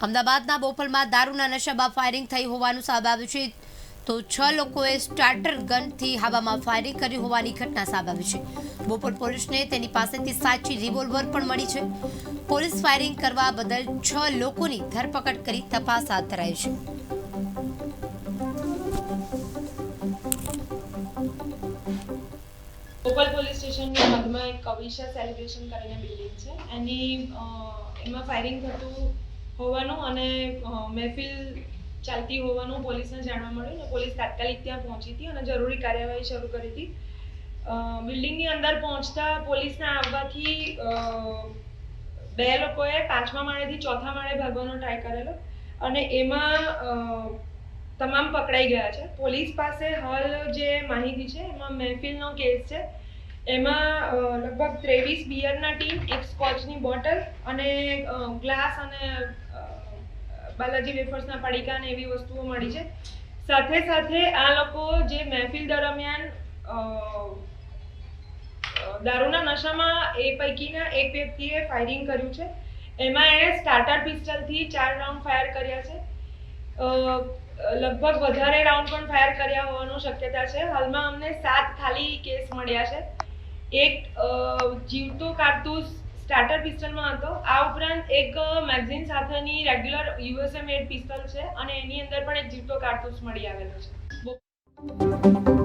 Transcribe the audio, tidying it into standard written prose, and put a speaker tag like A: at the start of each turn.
A: અમદાવાદના બોપલમાં દારૂના નશામાં ફાયરિંગ થઈ હોવાનું સામે આવ્યું છે, તો 6 લોકોએ સ્ટાર્ટર ગનથી હવામાં ફાયરિંગ કરી હોવાની ઘટના સામે આવી છે. બોપલ પોલીસને તેની પાસેથી સાચી રિવોલ્વર પણ મળી છે. પોલીસ ફાયરિંગ કરવા બદલ 6 લોકોની ધરપકડ કરી તપાસ હાથ ધરાઈ છે.
B: બોપલ પોલીસ સ્ટેશનની હદમાં એક કવિશા સેલિબ્રેશન કરીને બિલ્ડિંગ છે. એમાં ફાયરિંગ થતું હોવાનું અને મહેફિલ ચાલતી હોવાનું પોલીસને જાણવા મળ્યું અને પોલીસ તાત્કાલિક ત્યાં પહોંચી હતી અને જરૂરી કાર્યવાહી શરૂ કરી હતી. બિલ્ડિંગની અંદર પહોંચતા પોલીસના આવવાથી 2 લોકોએ 5મા માળેથી 4થા માળે ભાગવાનો ટ્રાય કરેલો અને એમાં તમામ પકડાઈ ગયા છે. પોલીસ પાસે હાલ જે માહિતી છે એમાં મહેફિલનો કેસ છે. એમાં લગભગ 23 બિયરના ટીન, એક સ્કોચની બોટલ અને ગ્લાસ અને બાલાજી વેફર્સના પડીકા ને એવી વસ્તુઓ મળી છે. સાથે સાથે આ લોકો જે મહેફિલ દરમિયાન દારૂના નશામાં એ પૈકીના એક વ્યક્તિએ ફાયરિંગ કર્યું છે. એમાં એણે સ્ટાર્ટર પિસ્ટલથી 4 રાઉન્ડ ફાયર કર્યા છે. લગભગ વધારે રાઉન્ડ પણ ફાયર કર્યા હોવાની શક્યતા છે. હાલમાં અમને 7 ખાલી કેસ મળ્યા છે. એક જીવતો કારતૂસ સ્ટાર્ટર પિસ્ટલમાં હતો. આ ઉપરાંત એક મેગઝીન સાથેની રેગ્યુલર USA મેડ પિસ્તલ છે અને એની અંદર પણ એક જીવતો કારતૂસ મળી આવેલો છે.